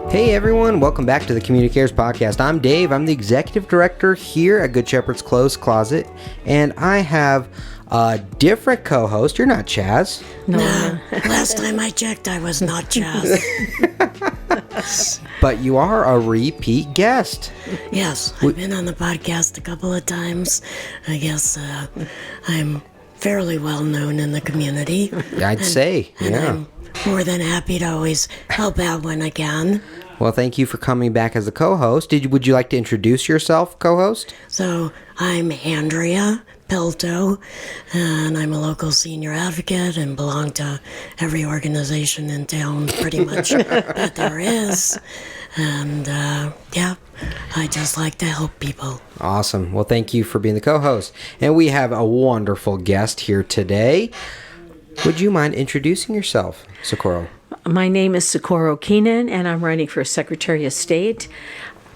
Hey everyone, welcome back to the Community Cares Podcast. I'm Dave. I'm the Executive Director here at Good Shepherd's Clothes Closet, and I have a different co-host. You're not Chaz. No, last time I checked, I was not Chaz. But you are a repeat guest. Yes, I've been on the podcast a couple of times. I guess I'm fairly well known in the community. I'd say, yeah. I'm more than happy to always help out when I can. Well, thank you for coming back as a co-host. Would you like to introduce yourself, co-host? So, I'm Andrea Pelto, and I'm a local senior advocate and belong to every organization in town pretty much that there is. And, I just like to help people. Awesome. Well, thank you for being the co-host. And we have a wonderful guest here today. Would you mind introducing yourself, Socorro? My name is Socorro Keenan, and I'm running for Secretary of State.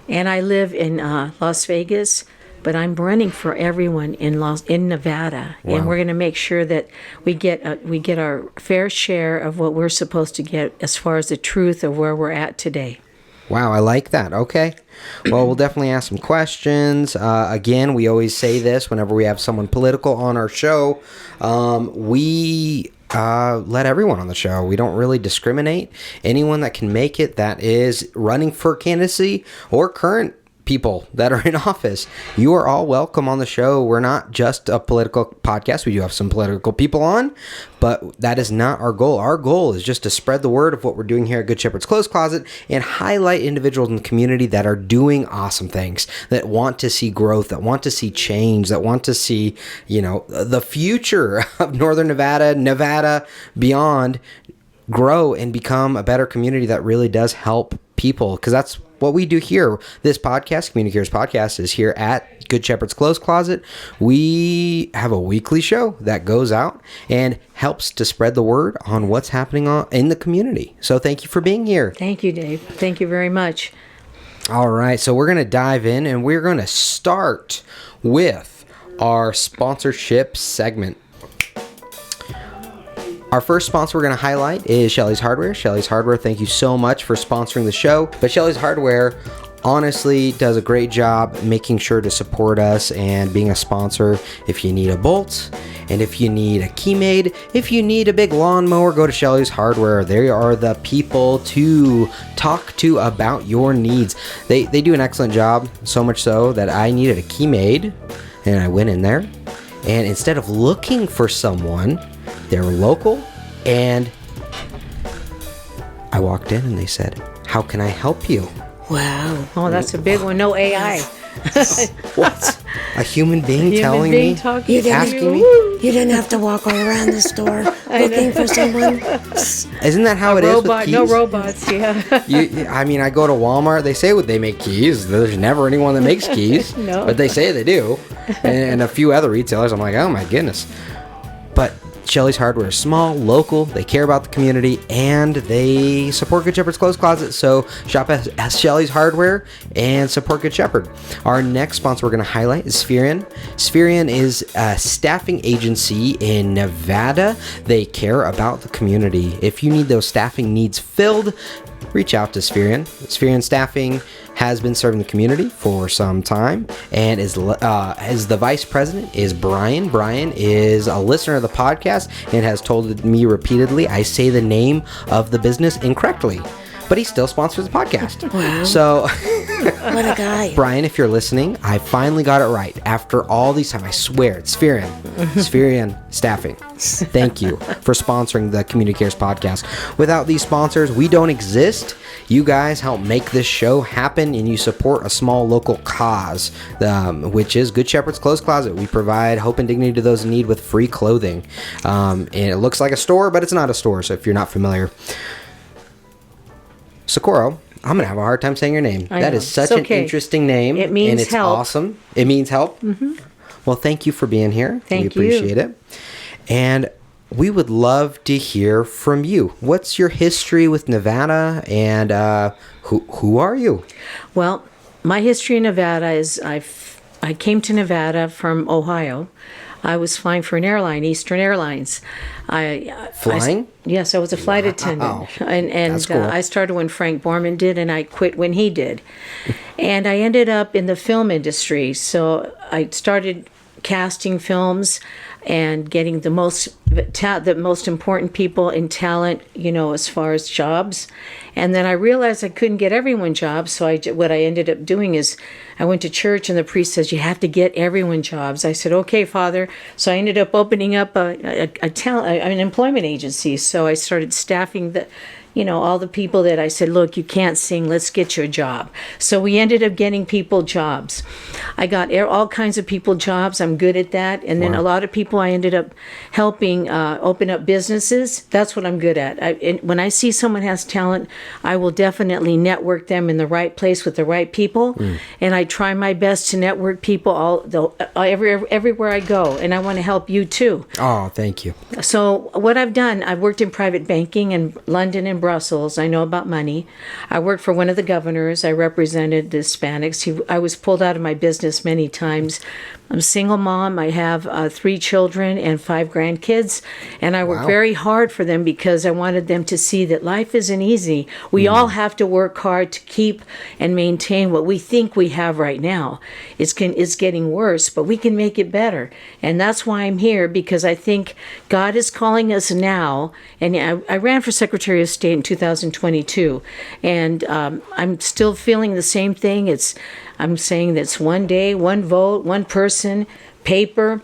And I live in Las Vegas, but I'm running for everyone in Nevada. Wow. And we're going to make sure that we get our fair share of what we're supposed to get as far as the truth of where we're at today. Wow, I like that. Okay. Well, we'll definitely ask some questions. Again, we always say this whenever we have someone political on our show. We let everyone on the show. We don't really discriminate. Anyone that can make it that is running for candidacy or current people that are in office, you are all welcome on the show. We're not just a political podcast. We do have some political people on, but that is not our goal. Our goal is just to spread the word of what we're doing here at Good Shepherd's Clothes Closet and highlight individuals in the community that are doing awesome things, that want to see growth, that want to see change, that want to see, the future of Northern Nevada beyond grow and become a better community that really does help people, because that's what we do here. This podcast, Community Cares Podcast, is here at Good Shepherd's Clothes Closet. We have a weekly show that goes out and helps to spread the word on what's happening in the community. So thank you for being here. Thank you, Dave. Thank you very much. All right, so we're going to dive in, and we're going to start with our sponsorship segment. Our first sponsor we're going to highlight is Shelley's Hardware. Shelley's Hardware, thank you so much for sponsoring the show. But Shelley's Hardware honestly does a great job making sure to support us and being a sponsor. If you need a bolt, and if you need a key made, if you need a big lawnmower, go to Shelley's Hardware. They are the people to talk to about your needs. They do an excellent job, so much so that I needed a key made, and I went in there, and instead of looking for someone, they're local, and I walked in and they said, "How can I help you?" Wow. Oh, that's a big one. No AI. What? A human being telling me? Asking me? You didn't have to walk all around the store looking for someone. Isn't that how it is with keys? No robots, yeah. I go to Walmart. They say they make keys. There's never anyone that makes keys. No. But they say they do. And a few other retailers, I'm like, oh my goodness. But Shelley's Hardware is small, local, they care about the community, and they support Good Shepherd's Clothes Closet. So shop at Shelley's Hardware and support Good Shepherd. Our next sponsor we're going to highlight is Spherian. Spherian is a staffing agency in Nevada. They care about the community. If you need those staffing needs filled, reach out to Spherian. Spherian Staffing has been serving the community for some time, and as the vice president is Brian. Brian is a listener of the podcast and has told me repeatedly I say the name of the business incorrectly, but he still sponsors the podcast. Wow. So What a guy. Brian, if you're listening, I finally got it right after all these time. I swear, it's Spherian. Spherian Staffing. Thank you for sponsoring the Community Cares Podcast. Without these sponsors, we don't exist. You guys help make this show happen, and you support a small local cause, which is Good Shepherd's Clothes Closet. We provide hope and dignity to those in need with free clothing. And it looks like a store, but it's not a store, so if you're not familiar. Socorro, I'm going to have a hard time saying your name. That is such an interesting name. It means and it's help. Awesome. It means help. Mm-hmm. Well, thank you for being here. Thank you. We appreciate it. And we would love to hear from you. What's your history with Nevada, and who are you? Well, my history in Nevada is I came to Nevada from Ohio. I was flying for an airline, Eastern Airlines. Flying? Yes, I was a flight attendant, and That's cool. I started when Frank Borman did, and I quit when he did. And I ended up in the film industry, so I started casting films and getting the most important people in talent, as far as jobs. And then I realized I couldn't get everyone jobs, so what I ended up doing is I went to church, and the priest says, you have to get everyone jobs. I said, okay, Father. So I ended up opening up an employment agency. So I started staffing all the people that I said, look, you can't sing, let's get you a job. So we ended up getting people jobs. I got all kinds of people jobs. I'm good at that. And then a lot of people I ended up helping open up businesses. That's what I'm good at. When I see someone has talent, I will definitely network them in the right place with the right people. And I try my best to network people everywhere I go. And I want to help you too. Oh, thank you. So what I've done, I've worked in private banking in London and Brussels. I know about money. I worked for one of the governors. I represented the Hispanics. I was pulled out of my business many times. I'm a single mom. I have 3 children and 5 grandkids, and I work very hard for them because I wanted them to see that life isn't easy. We all have to work hard to keep and maintain what we think we have right now. It's getting worse, but we can make it better, and that's why I'm here, because I think God is calling us now. And I ran for Secretary of State in 2022, and I'm still feeling the same thing. I'm saying that's one day, one vote, one person, paper,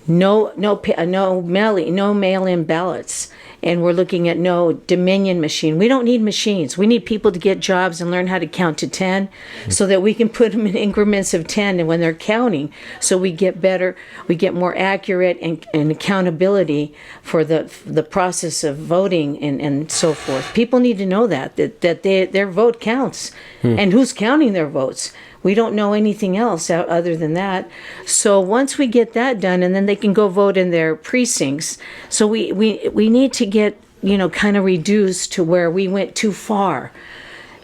no mail-in ballots, and we're looking at no Dominion machine. We don't need machines. We need people to get jobs and learn how to count to 10, so that we can put them in increments of 10, and when they're counting, so we get better, we get more accurate and accountability for the process of voting and so forth. People need to know that their vote counts, and who's counting their votes. We don't know anything else other than that. So once we get that done, and then they can go vote in their precincts. So we need to get, kind of reduced to where we went too far.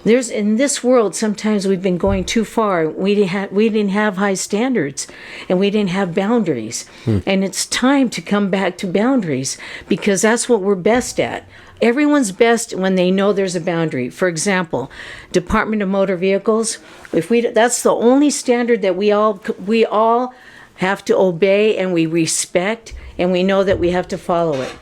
In this world, sometimes we've been going too far. We didn't have high standards, and we didn't have boundaries. And it's time to come back to boundaries, because that's what we're best at. Everyone's best when they know there's a boundary. For example, Department of Motor Vehicles, that's the only standard that we all have to obey, and we respect, and we know that we have to follow it.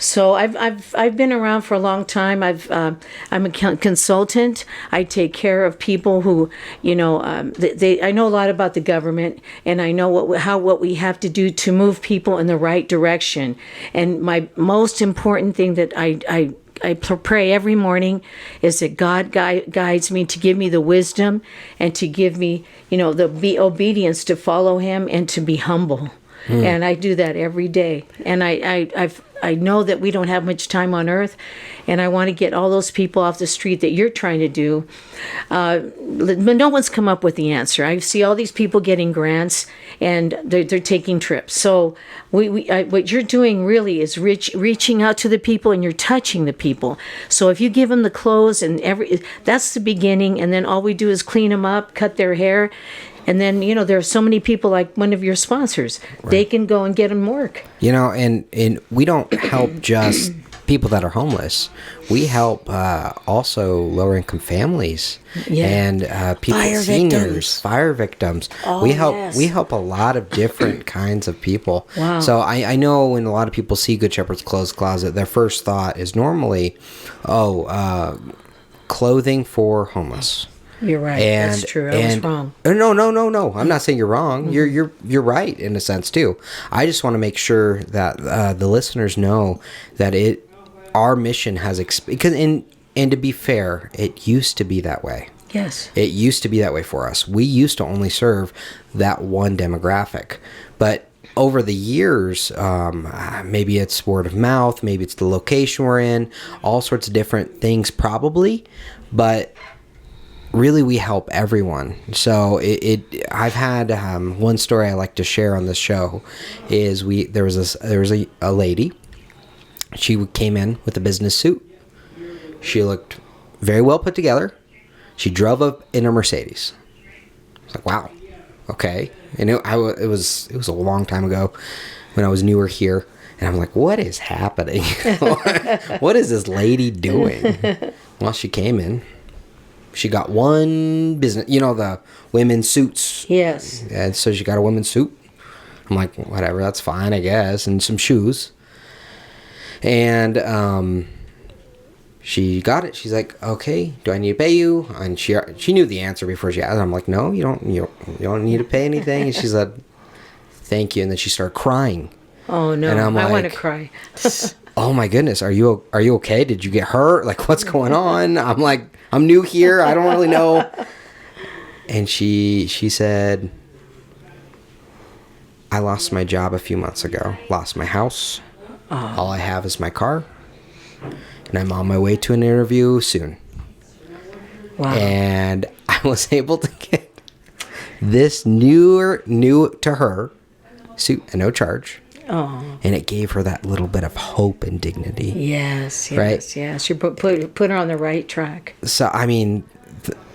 So I've been around for a long time. I'm a consultant. I take care of people who, I know a lot about the government, and I know what we have to do to move people in the right direction. And my most important thing that I pray every morning is that God guides me, to give me the wisdom, and to give me, the obedience to follow Him and to be humble. And I do that every day. And I know that we don't have much time on earth, and I want to get all those people off the street that you're trying to do. No one's come up with the answer. I see all these people getting grants, and they're taking trips. So what you're doing really is reaching out to the people, and you're touching the people. So if you give them the clothes and that's the beginning, and then all we do is clean them up, cut their hair. And then, there are so many people like one of your sponsors. Right. They can go and get them work. And we don't help just people that are homeless. We help also lower-income families and people, seniors, fire victims. Oh, we help a lot of different kinds of people. Wow. So I know when a lot of people see Good Shepherd's Clothes Closet, their first thought is normally, clothing for homeless. You're right. That's true. I was wrong. No. I'm not saying you're wrong. Mm-hmm. You're right in a sense too. I just want to make sure that the listeners know that our mission has and to be fair, it used to be that way. Yes. It used to be that way for us. We used to only serve that one demographic, but over the years, maybe it's word of mouth, maybe it's the location we're in, all sorts of different things probably, but really we help everyone. So I've had one story I like to share on this show is there was a lady. She came in with a business suit. She looked very well put together. She drove up in a Mercedes. I was like, wow, okay. And it was a long time ago when I was newer here. And I'm like, what is happening? What is this lady doing? Well, she came in. She got one business, the women's suits. Yes. And so she got a women's suit. I'm like, whatever, that's fine, I guess. And some shoes. And she got it. She's like, okay, do I need to pay you? And she knew the answer before she asked. I'm like, no, you don't need to pay anything. And she said, thank you. And then she started crying. Oh no! And I'm I like, want to cry. Oh my goodness, are you okay? Did you get hurt? Like, what's going on? I'm like, I'm new here. I don't really know. And she said, I lost my job a few months ago. Lost my house. All I have is my car. And I'm on my way to an interview soon. Wow. And I was able to get this new to her suit at no charge. Oh. And it gave her that little bit of hope and dignity. Yes. Right? Yes. You put her on the right track. So, I mean,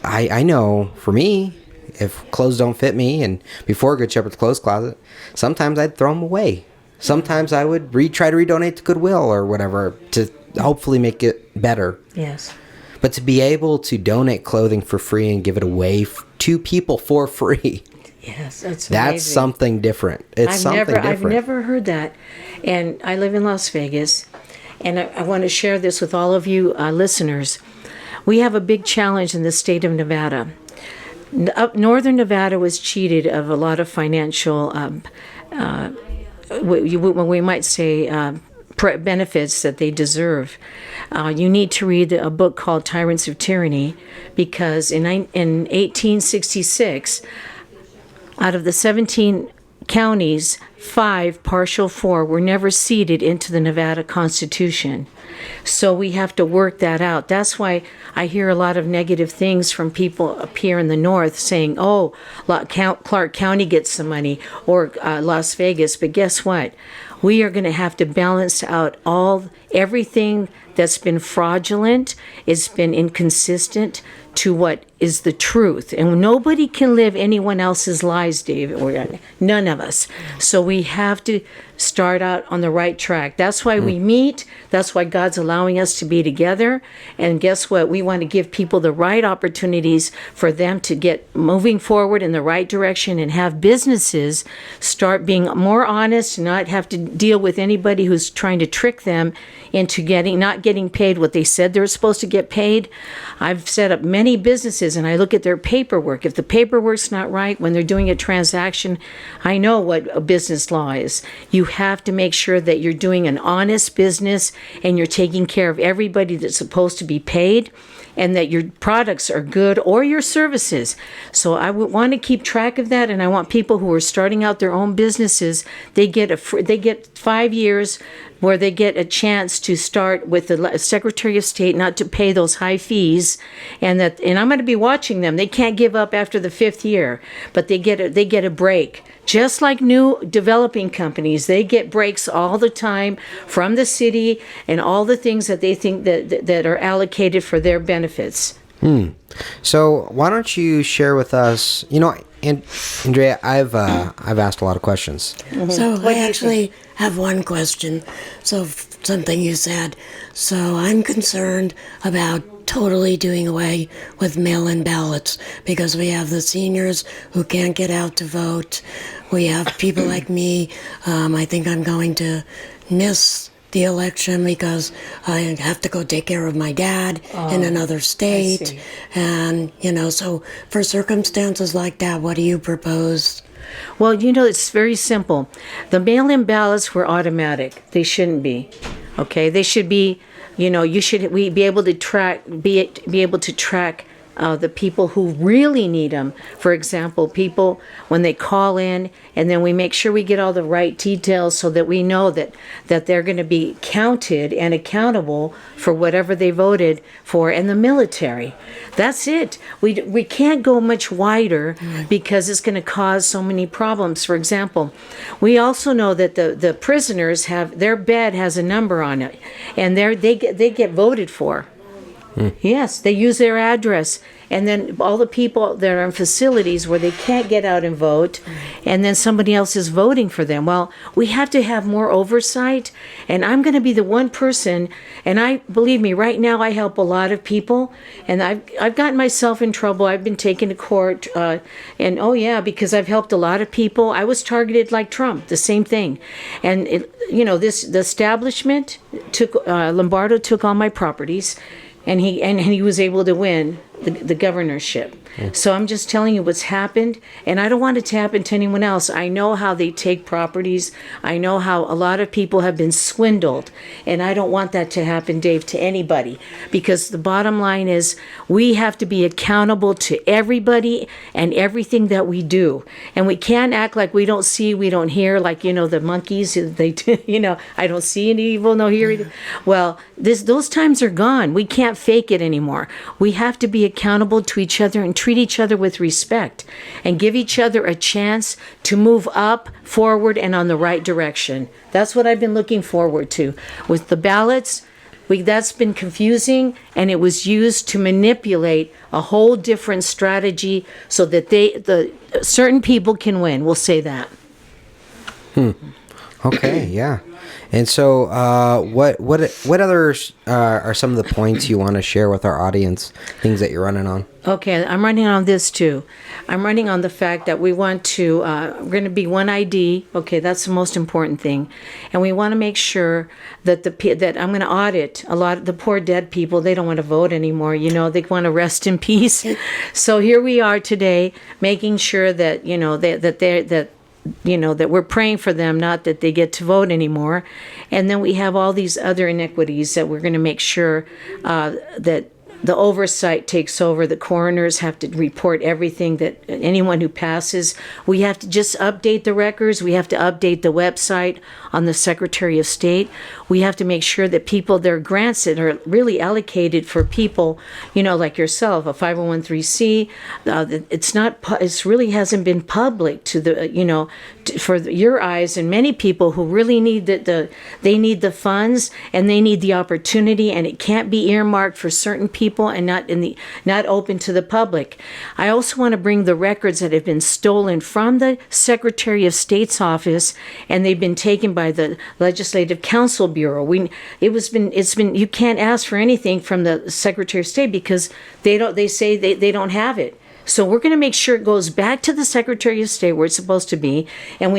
I know for me, if clothes don't fit me, and before Good Shepherd's clothes closet, sometimes I'd throw them away. Sometimes I would try to redonate to Goodwill or whatever to hopefully make it better. Yes. But to be able to donate clothing for free and give it away to people for free. Yes, that's amazing. Something different. I've never heard that. And I live in Las Vegas, and I want to share this with all of you listeners. We have a big challenge in the state of Nevada. Northern Nevada was cheated of a lot of financial, we might say, benefits that they deserve. You need to read a book called Tyrants of Tyranny, because in 1866, out of the 17 counties, 5, partial 4, were never ceded into the Nevada Constitution. So we have to work that out. That's why I hear a lot of negative things from people up here in the north saying, oh, Clark County gets some money, or Las Vegas. But guess what? We are going to have to balance out everything that's been fraudulent, it's been inconsistent to what is the truth. And nobody can live anyone else's lies, Dave, or none of us. So we have to start out on the right track. That's why we meet. That's why God's allowing us to be together. And guess what? We want to give people the right opportunities for them to get moving forward in the right direction and have businesses start being more honest and not have to deal with anybody who's trying to trick them into not getting paid what they said they were supposed to get paid. I've set up many businesses and I look at their paperwork. If the paperwork's not right when they're doing a transaction, I know what a business law is. You have to make sure that you're doing an honest business and you're taking care of everybody that's supposed to be paid, and that your products are good, or your services. So I would want to keep track of that, and I want people who are starting out their own businesses, they get 5 years where they get a chance to start with the Secretary of State, not to pay those high fees, and I'm going to be watching them. They can't give up after the 5th year, but they get a break. Just like new developing companies, they get breaks all the time from the city and all the things that they think that are allocated for their benefits. So why don't you share with us? Andrea, I've asked a lot of questions. Mm-hmm. So I actually have one question. So something you said. So I'm concerned about totally doing away with mail-in ballots, because we have the seniors who can't get out to vote. We have people like me. I think I'm going to miss the election because I have to go take care of my dad in another state. And, so for circumstances like that, what do you propose? Well, it's very simple. The mail-in ballots were automatic. They shouldn't be. Okay, they should be. We be able to track the people who really need them. For example, people when they call in, and then we make sure we get all the right details so that we know that they're going to be counted and accountable for whatever they voted for. And the military, that's it. We can't go much wider because it's going to cause so many problems. For example, we also know that the prisoners have their bed has a number on it, and they get voted for. Yes, they use their address. And then all the people that are in facilities where they can't get out and vote, and then somebody else is voting for them. Well, we have to have more oversight, and I'm going to be the one person, and believe me, right now I help a lot of people, and I've gotten myself in trouble. I've been taken to court, and because I've helped a lot of people. I was targeted like Trump, the same thing. And, the establishment Lombardo took all my properties, and he was able to win the governorship. So I'm just telling you what's happened, and I don't want it to happen to anyone else. I know how they take properties. I know how a lot of people have been swindled, and I don't want that to happen, Dave, to anybody, because the bottom line is we have to be accountable to everybody and everything that we do, and we can't act like we don't see, we don't hear, like, the monkeys, they I don't see any evil, no hear it. Well, those times are gone. We can't fake it anymore. We have to be accountable to each other and treat each other with respect and give each other a chance to move up, forward, and on the right direction. That's what I've been looking forward to. With the ballots, that's been confusing, and it was used to manipulate a whole different strategy so that the certain people can win. We'll say that. Okay, yeah. And so, what others are some of the points you want to share with our audience? Things that you're running on? Okay, I'm running on this too. I'm running on the fact that we want to. We're going to be one ID. Okay, that's the most important thing, and we want to make sure that that I'm going to audit a lot of the poor dead people. They don't want to vote anymore. They want to rest in peace. So here we are today, making sure that that we're praying for them, not that they get to vote anymore. And then we have all these other inequities that we're going to make sure that the oversight takes over. The coroners have to report everything, that anyone who passes. We have to just update the records. We have to update the website on the Secretary of State. We have to make sure that their grants that are really allocated for people, like yourself, a 501(c)(3), it really hasn't been public to the, for your eyes, and many people who really need they need the funds and they need the opportunity, and it can't be earmarked for certain people and not open to the public. I also want to bring the records that have been stolen from the Secretary of State's office, and they've been taken by the Legislative Council Bureau. It's been you can't ask for anything from the Secretary of State because they say they don't have it. So we're going to make sure it goes back to the Secretary of State where it's supposed to be, and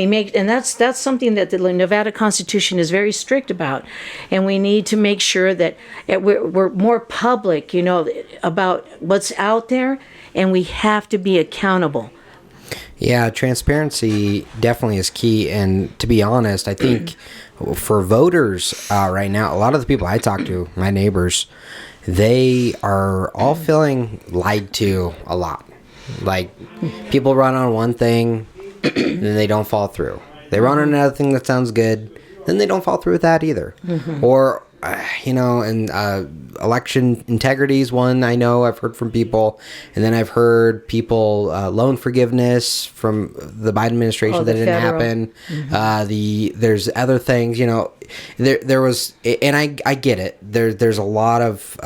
that's something that the Nevada Constitution is very strict about, and we need to make sure that we're more public, about what's out there, and we have to be accountable. Yeah, transparency definitely is key, and to be honest, I think for voters right now, a lot of the people I talk to, my neighbors, they are all feeling lied to a lot. Like, people run on one thing, and then they don't fall through. They run on another thing that sounds good, then they don't fall through with that either. Or, election integrity is one I know I've heard from people. And then I've heard people, loan forgiveness from the Biden administration that didn't happen. There's other things, there was, and I get it. There's a lot of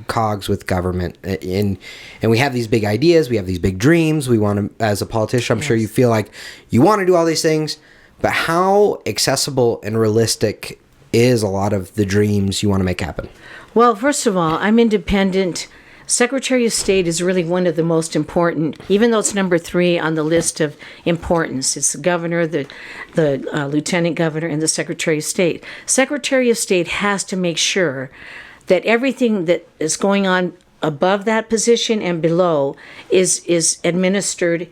cogs with government, and we have these big ideas, we have these big dreams. We want to, as a politician, I'm sure you feel like you want to do all these things, but how accessible and realistic is a lot of the dreams you want to make happen? Well, first of all, I'm independent. Secretary of State is really one of the most important, even though it's number 3 on the list of importance. It's the governor, the lieutenant governor, and the Secretary of State. Secretary of State has to make sure that everything that is going on above that position and below is administered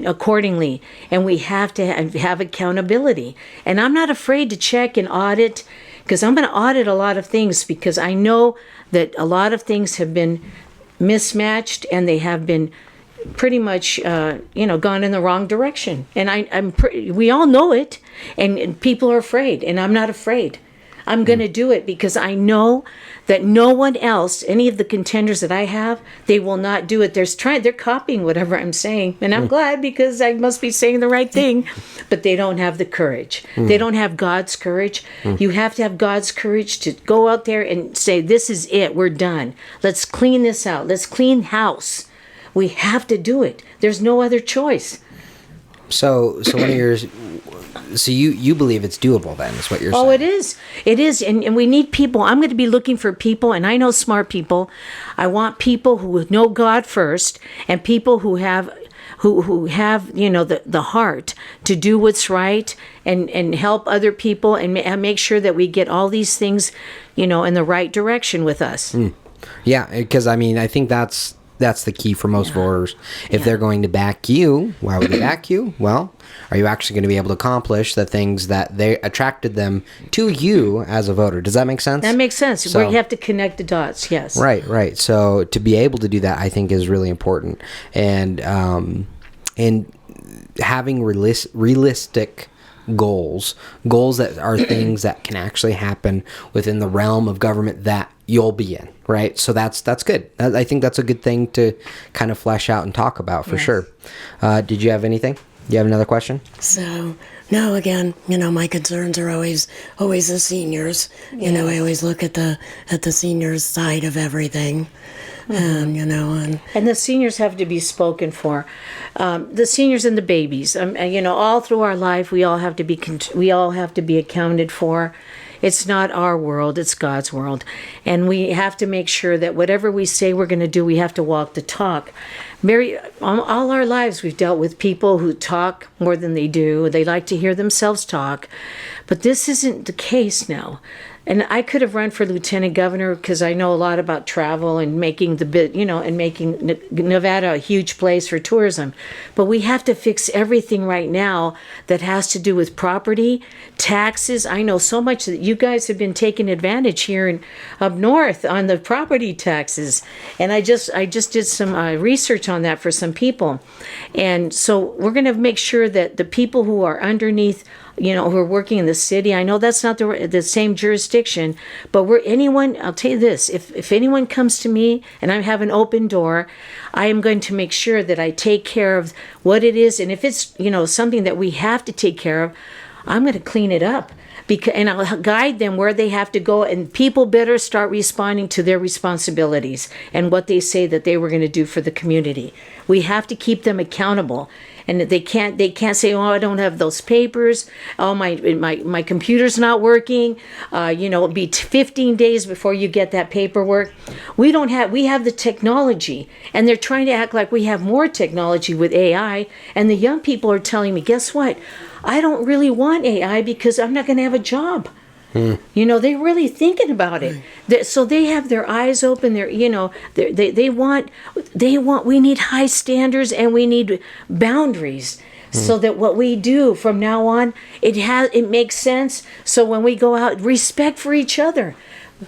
accordingly, and we have to have accountability. And I'm not afraid to check and audit, because I'm going to audit a lot of things, because I know that a lot of things have been mismatched and they have been pretty much gone in the wrong direction. And we all know it, and people are afraid, and I'm not afraid. I'm going to do it because I know that no one else, any of the contenders that I have, they will not do it. They're copying whatever I'm saying. And I'm glad because I must be saying the right thing. But they don't have the courage. They don't have God's courage. You have to have God's courage to go out there and say, this is it. We're done. Let's clean this out. Let's clean house. We have to do it. There's no other choice. So one of yours. So you believe it's doable then, is what you're saying? Oh, it is. It is. And we need people. I'm going to be looking for people, and I know smart people. I want people who know God first and people who have the heart to do what's right and help other people and make sure that we get all these things, in the right direction with us. Yeah, because I think that's the key for most voters. If they're going to back you, why would they back you? Well, are you actually going to be able to accomplish the things that they attracted them to you as a voter? Does that make sense? That makes sense. So, where you have to connect the dots, yes. Right. So to be able to do that, I think is really important. And having realistic goals that are things that can actually happen within the realm of government that you'll be in, right? So that's good. I think that's a good thing to kind of flesh out and talk about for sure. Did you have anything? You have another question? So, no, again, my concerns are always the seniors. I always look at the seniors side of everything. And the seniors have to be spoken for. The seniors and the babies. All through our life, we all have to be accounted for. It's not our world; it's God's world, and we have to make sure that whatever we say we're going to do, we have to walk the talk. All our lives, we've dealt with people who talk more than they do. They like to hear themselves talk, but this isn't the case now. And I could have run for lieutenant governor because I know a lot about travel and making making Nevada a huge place for tourism. But we have to fix everything right now that has to do with property, taxes. I know so much that you guys have been taking advantage here up north on the property taxes. And I just did some research on that for some people. And so we're going to make sure that the people who are underneath, who are working in the city. I know that's not the same jurisdiction, but I'll tell you this, if anyone comes to me and I have an open door, I am going to make sure that I take care of what it is. And if it's, something that we have to take care of, I'm going to clean it up. And I'll guide them where they have to go, and people better start responding to their responsibilities and what they say that they were going to do for the community. We have to keep them accountable. And they can't say, oh, I don't have those papers. Oh, my computer's not working. It'll be 15 days before you get that paperwork. We have the technology, and they're trying to act like we have more technology with AI. And the young people are telling me, guess what? I don't really want AI because I'm not going to have a job. They're really thinking about it. So they have their eyes open. We need high standards and we need boundaries so that what we do from now on, it makes sense. So when we go out, respect for each other.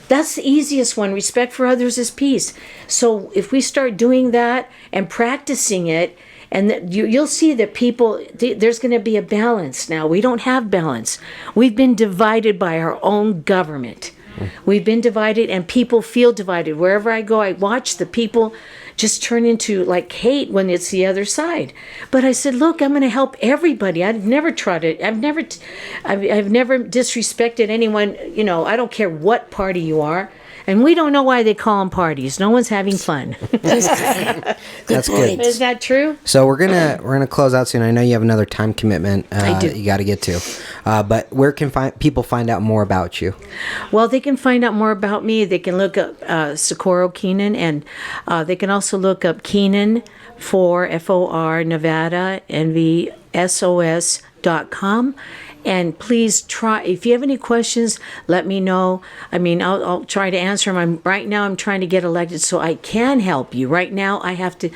That's the easiest one. Respect for others is peace. So if we start doing that and practicing it, and you'll see that there's going to be a balance now. We don't have balance. We've been divided by our own government. We've been divided, and people feel divided. Wherever I go, I watch the people just turn into like hate when it's the other side. But I said, look, I'm going to help everybody. I've never disrespected anyone. I don't care what party you are. And we don't know why they call them parties. No one's having fun. That's good. Is that true? So we're gonna close out soon. I know you have another time commitment I do. You got to get to. But where can people find out more about you? Well, they can find out more about me. They can look up Socorro Keenan, and they can also look up Keenan for FOR Nevada NVSOS.com. And please try, if you have any questions, let me know. I'll try to answer them. Right now I'm trying to get elected so I can help you. Right now I have to,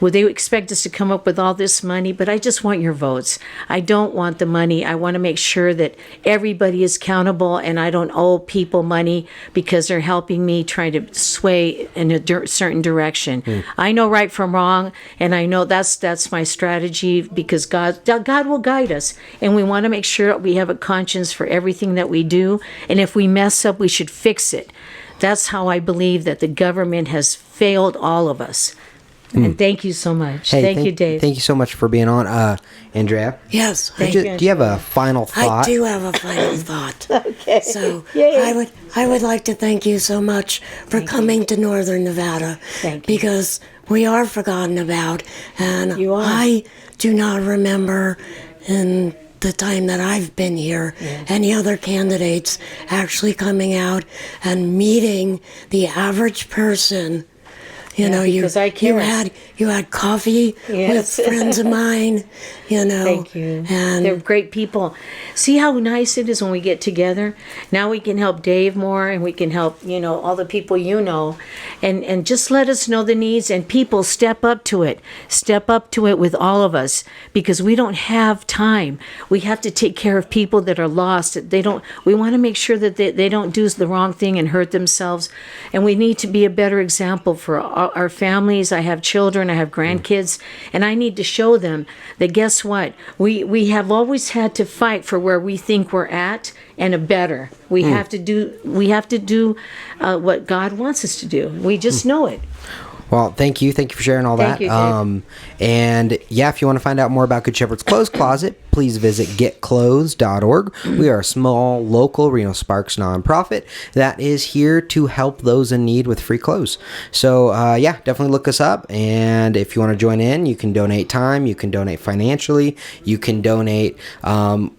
they expect us to come up with all this money, but I just want your votes. I don't want the money. I want to make sure that everybody is accountable and I don't owe people money because they're helping me trying to sway in a certain direction. I know right from wrong, and I know that's my strategy because God will guide us, and we want to make sure sure we have a conscience for everything that we do. And if we mess up, we should fix it. That's how I believe that the government has failed all of us. And thank you so much. Hey, thank you, Dave. Thank you so much for being on. Andrea? Yes. Do you have a final thought? I do have a final thought. Okay. So Yay. I would like to thank you so much for coming to Northern Nevada. Thank you. Because we are forgotten about, and You are. I do not remember in the time that I've been here any other candidates actually coming out and meeting the average person. You know, because I care. you had coffee Yes. with friends of mine, you know. Thank you. And They're great people. See how nice it is when we get together? Now we can help Dave more, and we can help, all the people and just let us know the needs, and people step up to it. Step up to it with all of us, because we don't have time. We have to take care of people that are lost. We want to make sure that they don't do the wrong thing and hurt themselves, and we need to be a better example for our families. I have children, I have grandkids, and I need to show them that, guess what? We have always had to fight for where we think we're at and a better. We have to do what God wants us to do. We just know it. Well, thank you. Thank you for sharing all Thank that. you, Dave. And yeah, if you want to find out more about Good Shepherd's Clothes Closet, please visit getclothes.org. We are a small, local Reno Sparks nonprofit that is here to help those in need with free clothes. So yeah, definitely look us up. And if you want to join in, you can donate time, you can donate financially, you can donate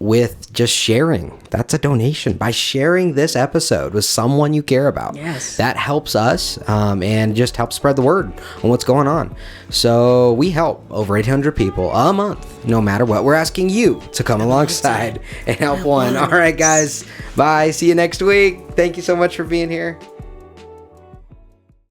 with just sharing. That's a donation. By sharing this episode with someone you care about. Yes. That helps us and just helps spread the word on what's going on. So we help over 800 people a month, no matter what. We're asking you to come alongside and help one. All right, guys. Bye. See you next week. Thank you so much for being here.